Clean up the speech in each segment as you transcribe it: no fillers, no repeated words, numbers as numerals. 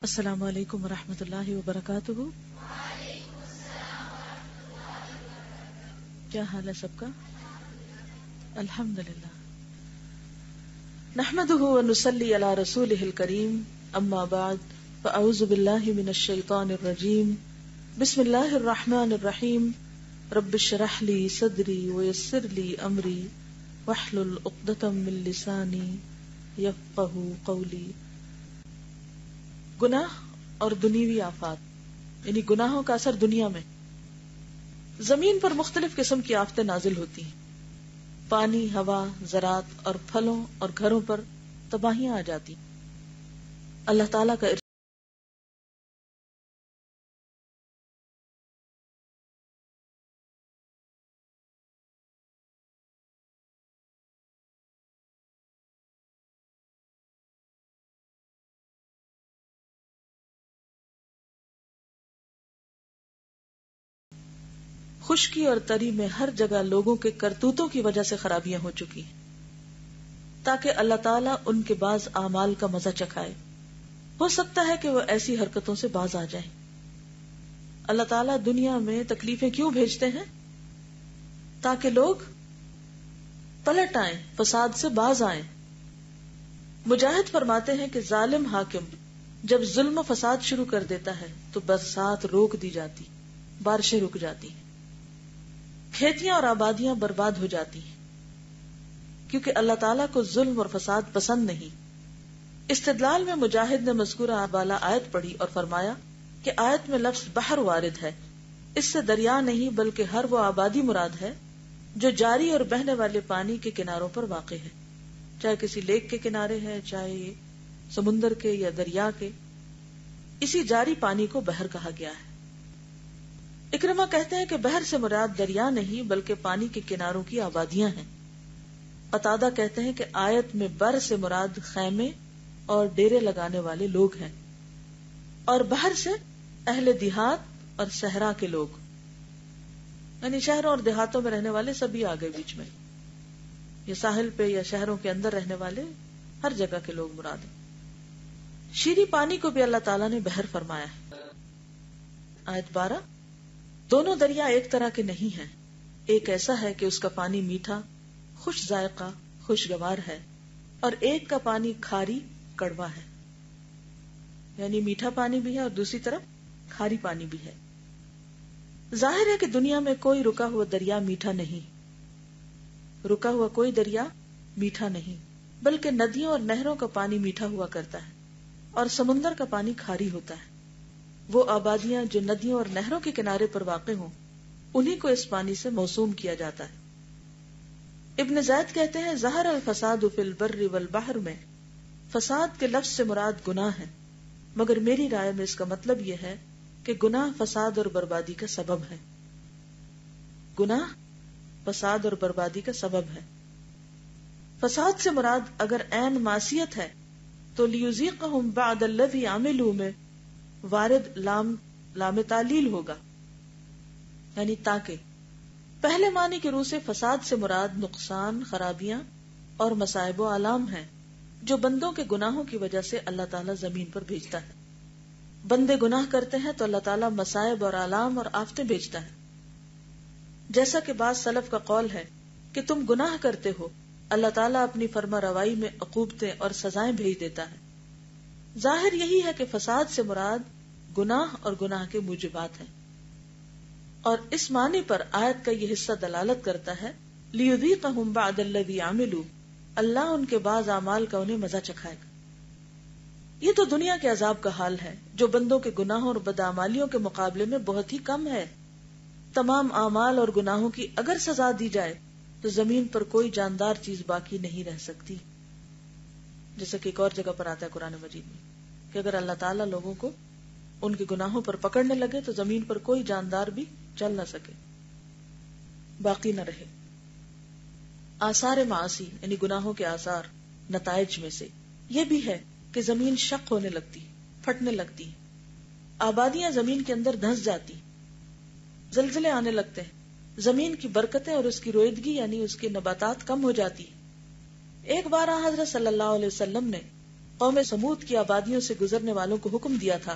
السلام علیکم ورحمۃ اللہ وبرکاتہ. کیا حال ہے سب کا؟ الحمدللہ. نحمده ونصلی علی رسولہ الکریم. اما بعد فاعوذ باللہ من الشیطان الرجیم. بسم اللہ الرحمن الرحیم. رب اشرح لی صدری ویسر لی امری واحلل عقدۃ من لسانی یفقہوا قولی. گناہ اور دنیوی آفات، یعنی گناہوں کا اثر دنیا میں. زمین پر مختلف قسم کی آفتیں نازل ہوتی ہیں. پانی، ہوا، زراعت اور پھلوں اور گھروں پر تباہیاں آ جاتی. اللہ تعالیٰ کا خشکی اور تری میں ہر جگہ لوگوں کے کرتوتوں کی وجہ سے خرابیاں ہو چکی ہیں، تاکہ اللہ تعالیٰ ان کے بعض اعمال کا مزہ چکھائے. ہو سکتا ہے کہ وہ ایسی حرکتوں سے باز آ جائیں. اللہ تعالیٰ دنیا میں تکلیفیں کیوں بھیجتے ہیں؟ تاکہ لوگ پلٹ آئیں، فساد سے باز آئیں. مجاہد فرماتے ہیں کہ ظالم حاکم جب ظلم و فساد شروع کر دیتا ہے تو برسات روک دی جاتی، بارشیں رک جاتی ہیں، کھیتیاں اور آبادیاں برباد ہو جاتی ہیں، کیونکہ اللہ تعالیٰ کو ظلم اور فساد پسند نہیں. استدلال میں مجاہد نے مذکورہ بالا آیت پڑھی اور فرمایا کہ آیت میں لفظ بحر وارد ہے. اس سے دریا نہیں بلکہ ہر وہ آبادی مراد ہے جو جاری اور بہنے والے پانی کے کناروں پر واقع ہے، چاہے کسی لیک کے کنارے ہے، چاہے سمندر کے یا دریا کے. اسی جاری پانی کو بحر کہا گیا ہے. اکرمہ کہتے ہیں کہ بحر سے مراد دریا نہیں بلکہ پانی کے کناروں کی آبادیاں ہیں. قتادہ کہتے ہیں کہ آیت میں بر سے مراد خیمے اور ڈیرے لگانے والے لوگ ہیں، اور بحر سے اہل دیہات اور صحرا کے لوگ، یعنی شہروں اور دیہاتوں میں رہنے والے سبھی آگے بیچ میں، یا ساحل پہ یا شہروں کے اندر رہنے والے ہر جگہ کے لوگ مراد ہیں. شیریں پانی کو بھی اللہ تعالیٰ نے بحر فرمایا ہے. آیت 12. دونوں دریا ایک طرح کے نہیں ہیں، ایک ایسا ہے کہ اس کا پانی میٹھا، خوش ذائقہ، خوشگوار ہے، اور ایک کا پانی کھاری، کڑوا ہے. یعنی میٹھا پانی بھی ہے اور دوسری طرف کھاری پانی بھی ہے. ظاہر ہے کہ دنیا میں کوئی رکا ہوا دریا میٹھا نہیں، رکا ہوا کوئی دریا میٹھا نہیں، بلکہ ندیوں اور نہروں کا پانی میٹھا ہوا کرتا ہے اور سمندر کا پانی کھاری ہوتا ہے. وہ آبادیاں جو ندیوں اور نہروں کے کنارے پر واقع ہوں انہی کو اس پانی سے موسوم کیا جاتا ہے. ابن زید کہتے ہیں ظہر الفساد فی البر والبحر میں فساد کے لفظ سے مراد گناہ ہے، مگر میری رائے میں اس کا مطلب یہ ہے کہ گناہ فساد اور بربادی کا سبب ہے. گناہ فساد اور بربادی کا سبب ہے. فساد سے مراد اگر عین معصیت ہے تو لیذیقہم بعد الذی عملوا میں وارد لام تعلیل ہوگا، یعنی تاکہ. پہلے معنی کے روح سے فساد سے مراد نقصان، خرابیاں اور مصائب و آلام ہیں جو بندوں کے گناہوں کی وجہ سے اللہ تعالیٰ زمین پر بھیجتا ہے. بندے گناہ کرتے ہیں تو اللہ تعالیٰ مصائب اور آلام اور آفتیں بھیجتا ہے. جیسا کہ بعض سلف کا قول ہے کہ تم گناہ کرتے ہو، اللہ تعالیٰ اپنی فرما روائی میں عقوبتیں اور سزائیں بھیج دیتا ہے. ظاہر یہی ہے کہ فساد سے مراد گناہ اور گناہ کے موجبات ہیں، اور اس معنی پر آیت کا یہ حصہ دلالت کرتا ہے لیذیقہم بعد الذی عملوا، اللہ ان کے بعض اعمال کا انہیں مزہ چکھائے گا. یہ تو دنیا کے عذاب کا حال ہے جو بندوں کے گناہوں اور بدعمالیوں کے مقابلے میں بہت ہی کم ہے. تمام اعمال اور گناہوں کی اگر سزا دی جائے تو زمین پر کوئی جاندار چیز باقی نہیں رہ سکتی، جیسا کہ ایک اور جگہ پر آتا ہے قرآن مجید میں کہ اگر اللہ تعالیٰ لوگوں کو ان کے گناہوں پر پکڑنے لگے تو زمین پر کوئی جاندار بھی چل نہ سکے، باقی نہ رہے. آثار معاصی یعنی گناہوں کے آثار، نتائج میں سے یہ بھی ہے کہ زمین شق ہونے لگتی، پھٹنے لگتی، آبادیاں زمین کے اندر دھنس جاتی، زلزلے آنے لگتے ہیں، زمین کی برکتیں اور اس کی رویدگی یعنی اس کی نباتات کم ہو جاتی. ایک بار حضرت صلی اللہ علیہ وسلم نے قوم سمود کی آبادیوں سے گزرنے والوں کو حکم دیا تھا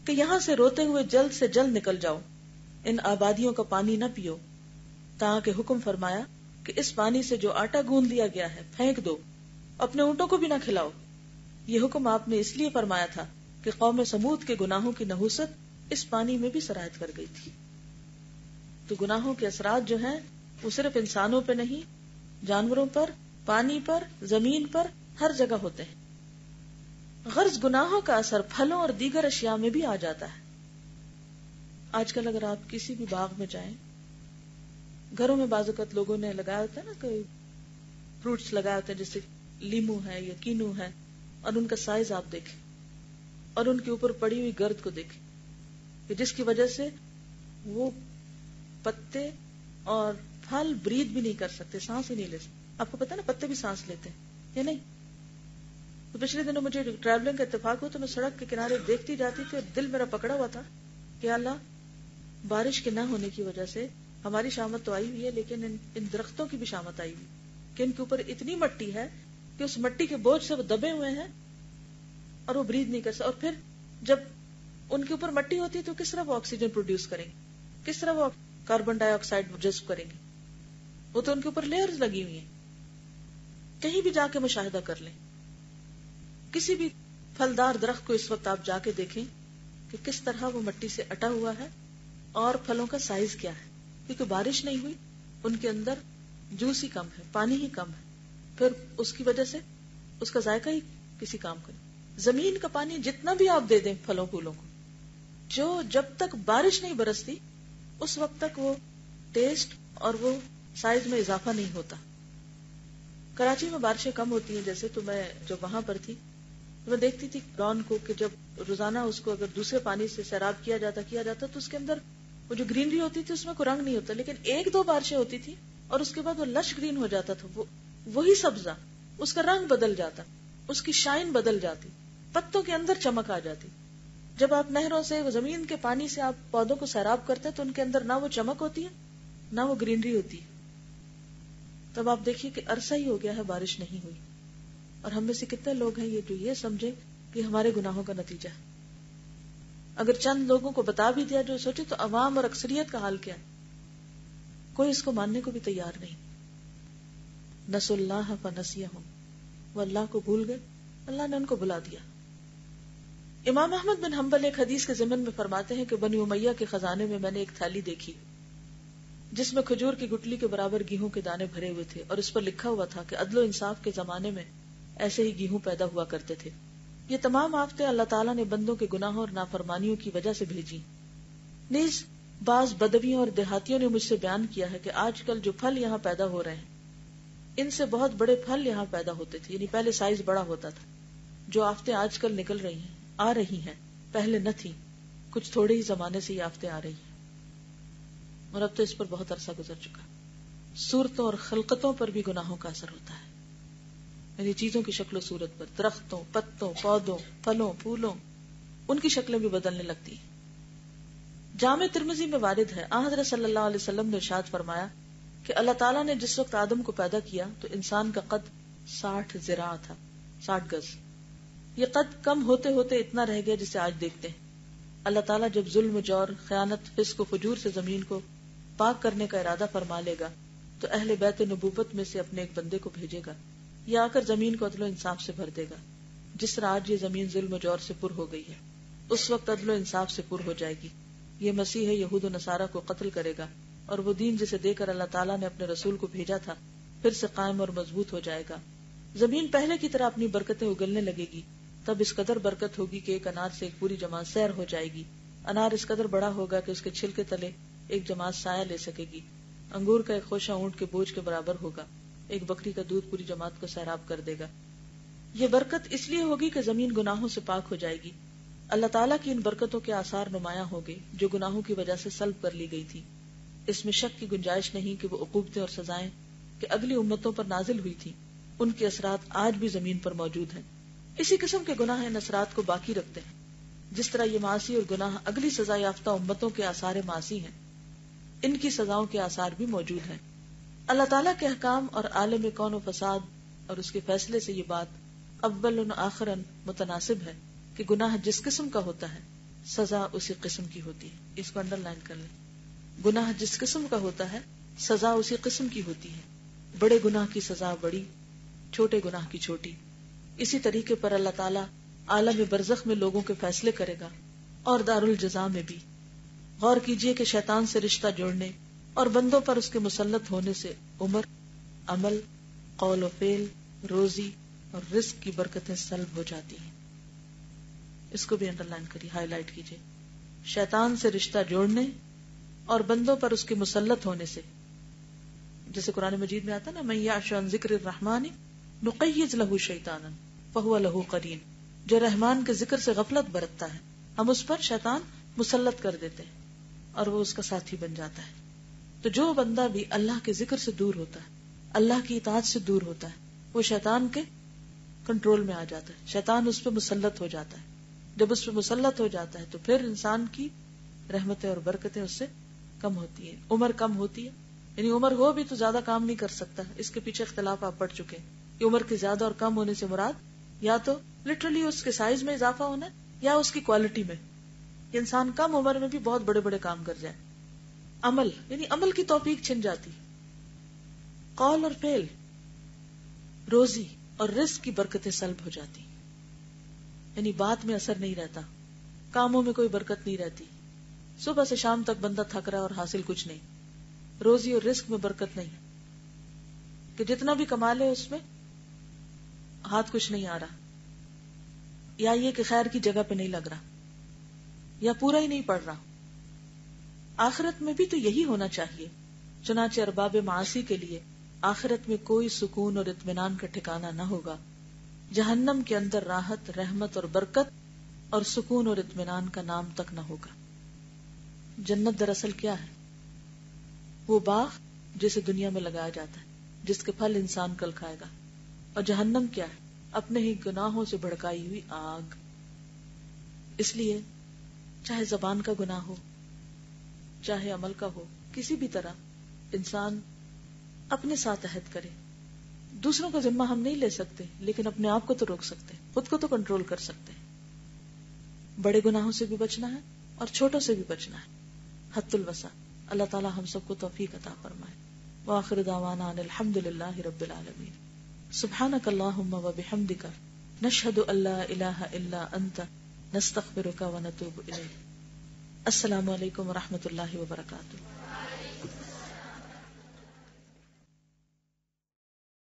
کہ یہاں سے روتے ہوئے جلد سے جلد نکل جاؤ، ان آبادیوں کا پانی نہ پیو، تاکہ حکم فرمایا کہ اس پانی سے جو آٹا گوندھ لیا گیا ہے پھینک دو، اپنے اونٹوں کو بھی نہ کھلاؤ۔ یہ حکم آپ نے اس لیے فرمایا تھا کہ قوم سمود کے گناہوں کی نحوست اس پانی میں بھی سرایت کر گئی تھی۔ تو گناہوں کے اثرات جو ہیں وہ صرف انسانوں پہ نہیں، جانوروں پر، پانی پر، زمین پر، ہر جگہ ہوتے ہیں۔ غرض گناہوں کا اثر پھلوں اور دیگر اشیاء میں بھی آ جاتا ہے۔ آج کل اگر آپ کسی بھی باغ میں جائیں، گھروں میں بعض اوقات لوگوں نے لگایا ہوتا ہے نا، کوئی فروٹس لگائے ہوتے ہیں جیسے لیمو ہے یا کینو ہے، اور ان کا سائز آپ دیکھیں اور ان کے اوپر پڑی ہوئی گرد کو دیکھیں کہ جس کی وجہ سے وہ پتے اور پھل برید بھی نہیں کر سکتے، سانس ہی نہیں لے سکتے۔ آپ کو پتا نا پتے بھی سانس لیتے ہیں یا نہیں؟ تو پچھلے دنوں مجھے ٹریولنگ کا اتفاق ہوا تو میں سڑک کے کنارے دیکھتی جاتی تھی اور دل میرا پکڑا ہوا تھا کہ اللہ، بارش کے نہ ہونے کی وجہ سے ہماری شامت تو آئی ہوئی ہے، لیکن ان درختوں کی بھی شامت آئی ہوئی کہ ان کے اوپر اتنی مٹی ہے کہ اس مٹی کے بوجھ سے وہ دبے ہوئے ہیں اور وہ برید نہیں کر سکتے۔ اور پھر جب ان کے اوپر مٹی ہوتی ہے تو کس طرح وہ آکسیجن پروڈیوس کریں گے، کس طرح وہ کاربن ڈائی آکسائڈ جذب کریں گے؟ وہ تو ان کے اوپر لیئرز لگی ہوئی ہیں۔ کہیں بھی جا کے مشاہدہ کر لیں، کسی بھی پھلدار درخت کو اس وقت آپ جا کے دیکھیں کہ کس طرح وہ مٹی سے اٹا ہوا ہے اور پھلوں کا سائز کیا ہے، کیونکہ بارش نہیں ہوئی، ان کے اندر جوس ہی کم ہے، پانی ہی کم ہے، پھر اس کی وجہ سے اس کا ذائقہ ہی کسی کام کا نہیں۔ زمین کا پانی جتنا بھی آپ دے دیں پھلوں پھولوں کو، جو جب تک بارش نہیں برستی اس وقت تک وہ ٹیسٹ اور وہ سائز میں اضافہ نہیں ہوتا۔ کراچی میں بارشیں کم ہوتی ہیں جیسے، تو میں جب وہاں پر تھی تو میں دیکھتی تھی لان کو کہ جب روزانہ اس کو اگر دوسرے پانی سے سیراب کیا جاتا تو اس کے اندر وہ جو گرینری ہوتی تھی اس میں کوئی رنگ نہیں ہوتا، لیکن ایک دو بارشیں ہوتی تھی اور اس کے بعد وہ لش گرین ہو جاتا تھا، وہی سبزہ، اس کا رنگ بدل جاتا، اس کی شائن بدل جاتی، پتوں کے اندر چمک آ جاتی۔ جب آپ نہروں سے زمین کے پانی سے آپ پودوں کو سیراب کرتے ہیں تو ان کے اندر نہ وہ چمک ہوتی ہے نہ وہ گرینری ہوتی ہے۔ تب آپ دیکھیے کہ عرصہ ہی ہو گیا ہے بارش نہیں ہوئی، اور ہم میں سے کتنے لوگ ہیں یہ جو یہ سمجھے کہ ہمارے گناہوں کا نتیجہ ہے۔ اگر چند لوگوں کو بتا بھی دیا جو سوچے تو عوام اور اکثریت کا حال کیا ہے؟ کوئی اس کو ماننے کو بھی تیار نہیں۔ نسوا اللہ فنسیہم، وہ اللہ کو بھول گئے، اللہ نے ان کو بلا دیا۔ امام احمد بن حنبل ایک حدیث کے ضمن میں فرماتے ہیں کہ بنی امیہ کے خزانے میں میں نے ایک تھیلی دیکھی جس میں کھجور کی گٹلی کے برابر گیہوں کے دانے بھرے ہوئے تھے، اور اس پر لکھا ہوا تھا کہ عدل و انصاف کے زمانے میں ایسے ہی گیہوں پیدا ہوا کرتے تھے۔ یہ تمام آفتیں اللہ تعالیٰ نے بندوں کے گناہوں اور نافرمانیوں کی وجہ سے بھیجی۔ نیز بعض بدویوں اور دیہاتیوں نے مجھ سے بیان کیا ہے کہ آج کل جو پھل یہاں پیدا ہو رہے ہیں ان سے بہت بڑے پھل یہاں پیدا ہوتے تھے، یعنی پہلے سائز بڑا ہوتا تھا۔ جو آفتیں آج کل نکل رہی ہیں، آ رہی ہیں، پہلے نہ تھی، کچھ تھوڑے ہی زمانے سے یہ آفتیں آ رہی ہیں، اور اب تو اس پر بہت عرصہ گزر چکا۔ صورتوں اور خلقتوں پر بھی گناہوں کا اثر ہوتا ہے، یعنی چیزوں کی شکل و صورت پر، درختوں، پتوں، پودوں، پھلوں، پھولوں، ان کی شکلیں بھی بدلنے لگتی ہیں۔ جامع ترمذی میں وارد ہے، آن حضرت صلی اللہ علیہ وسلم نے ارشاد فرمایا کہ اللہ تعالیٰ نے جس وقت آدم کو پیدا کیا تو انسان کا قد 60 ذراع تھا، 60 گز۔ یہ قد کم ہوتے ہوتے اتنا رہ گیا جسے آج دیکھتے ہیں۔ اللہ تعالیٰ جب ظلم، جور، خیانت، فسق و فجور سے زمین کو پاک کرنے کا ارادہ فرما لے گا تو اہل بیت نبوت میں سے اپنے ایک بندے کو بھیجے گا، یہ آ کر زمین کو عدل و انصاف سے بھر دے گا، جس طرح آج یہ زمین ظلم و جور سے پر ہو گئی ہے، اس وقت عدل و انصاف سے پر ہو جائے گی۔ یہ مسیح یہود و نصارہ کو قتل کرے گا، اور وہ دین جسے دے کر اللہ تعالیٰ نے اپنے رسول کو بھیجا تھا پھر سے قائم اور مضبوط ہو جائے گا۔ زمین پہلے کی طرح اپنی برکتیں اگلنے لگے گی، تب اس قدر برکت ہوگی کہ ایک انار سے ایک پوری جماعت سیر ہو جائے گی۔ انار اس قدر بڑا ہوگا کہ اس کے چھلکے تلے ایک جماعت سایہ لے سکے گی۔ انگور کا ایک خوشہ اونٹ کے بوجھ کے برابر ہوگا، ایک بکری کا دودھ پوری جماعت کو سیراب کر دے گا۔ یہ برکت اس لیے ہوگی کہ زمین گناہوں سے پاک ہو جائے گی۔ اللہ تعالیٰ کی ان برکتوں کے آثار نمایاں ہوں گے جو گناہوں کی وجہ سے سلب کر لی گئی تھی۔ اس میں شک کی گنجائش نہیں کہ وہ عقوبتیں اور سزائیں کہ اگلی امتوں پر نازل ہوئی تھی ان کے اثرات آج بھی زمین پر موجود ہیں۔ اسی قسم کے گناہ ان اثرات کو باقی رکھتے ہیں، جس طرح یہ معاصی اور گناہ اگلی سزا یافتہ امتوں کے آثار معاصی ہیں، ان کی سزاؤں کے آثار بھی موجود ہیں۔ اللہ تعالیٰ کے احکام اور عالم کون و فساد اور اس کے فیصلے سے یہ بات اول آخرا متناسب ہے کہ گناہ جس قسم کا ہوتا ہے سزا اسی قسم کی ہوتی ہے. اس کو انڈر لائن کر لیں. گناہ جس قسم کا ہوتا ہے سزا اسی قسم کی ہوتی ہے. بڑے گناہ کی سزا بڑی، چھوٹے گناہ کی چھوٹی. اسی طریقے پر اللہ تعالیٰ عالم برزخ میں لوگوں کے فیصلے کرے گا اور دارالجزا میں بھی. غور کیجئے کہ شیطان سے رشتہ جوڑنے اور بندوں پر اس کے مسلط ہونے سے عمر، عمل، قول و فعل، روزی اور رزق کی برکتیں سلب ہو جاتی ہیں. اس کو بھی انڈر لائن کریے، ہائی لائٹ کیجئے. شیطان سے رشتہ جوڑنے اور بندوں پر اس کے مسلط ہونے سے، جیسے قرآن مجید میں آتا نا من یعش عن ذکر الرحمن نقیض لہ شیطانا فہو لہ قرین. جو رحمان کے ذکر سے غفلت برتتا ہے ہم اس پر شیطان مسلط کر دیتے ہیں اور وہ اس کا ساتھی بن جاتا ہے. تو جو بندہ بھی اللہ کے ذکر سے دور ہوتا ہے، اللہ کی اطاعت سے دور ہوتا ہے، وہ شیطان کے کنٹرول میں آ جاتا ہے. شیطان اس پہ مسلط ہو جاتا ہے. جب اس پہ مسلط ہو جاتا ہے تو پھر انسان کی رحمتیں اور برکتیں اس سے کم ہوتی ہیں. عمر کم ہوتی ہے، یعنی عمر ہو بھی تو زیادہ کام نہیں کر سکتا. اس کے پیچھے اختلاف آپ پڑھ چکے ہیں کہ عمر کے زیادہ اور کم ہونے سے مراد یا تو لٹرلی اس کے سائز میں اضافہ ہونا یا اس کی کوالٹی میں، کہ انسان کم عمر میں بھی بہت بڑے بڑے کام کر جائے. عمل یعنی عمل کی توفیق چھن جاتی. قول اور فعل، روزی اور رزق کی برکتیں سلب ہو جاتی، یعنی بات میں اثر نہیں رہتا، کاموں میں کوئی برکت نہیں رہتی. صبح سے شام تک بندہ تھک رہا ہے اور حاصل کچھ نہیں. روزی اور رزق میں برکت نہیں کہ جتنا بھی کما لے اس میں ہاتھ کچھ نہیں آ رہا، یا یہ کہ خیر کی جگہ پہ نہیں لگ رہا، یا پورا ہی نہیں پڑ رہا. آخرت میں بھی تو یہی ہونا چاہیے. چنانچہ ارباب معاصی کے لیے آخرت میں کوئی سکون اور اطمینان کا ٹھکانہ نہ ہوگا. جہنم کے اندر راحت، رحمت اور برکت اور سکون اور اطمینان کا نام تک نہ ہوگا. جنت دراصل کیا ہے؟ وہ باغ جسے دنیا میں لگایا جاتا ہے، جس کے پھل انسان کل کھائے گا. اور جہنم کیا ہے؟ اپنے ہی گناہوں سے بھڑکائی ہوئی آگ. اس لیے چاہے زبان کا گناہ ہو، چاہے عمل کا ہو، کسی بھی طرح انسان اپنے ساتھ عہد کرے. دوسروں کا ذمہ ہم نہیں لے سکتے، لیکن اپنے آپ کو تو روک سکتے، خود کو تو کنٹرول کر سکتے. بڑے گناہوں سے بھی بچنا ہے اور چھوٹوں سے بھی بچنا ہے. حد الوسع. اللہ تعالی ہم سب کو توفیق عطا فرمائے. وآخر دعوانا ان الحمد للہ رب العالمین. سبحانک اللہم وبحمدک نشہد ان لا الہ الا انت نستغفرک ونتوب الیک. السلام علیکم ورحمۃ اللہ وبرکاتہ.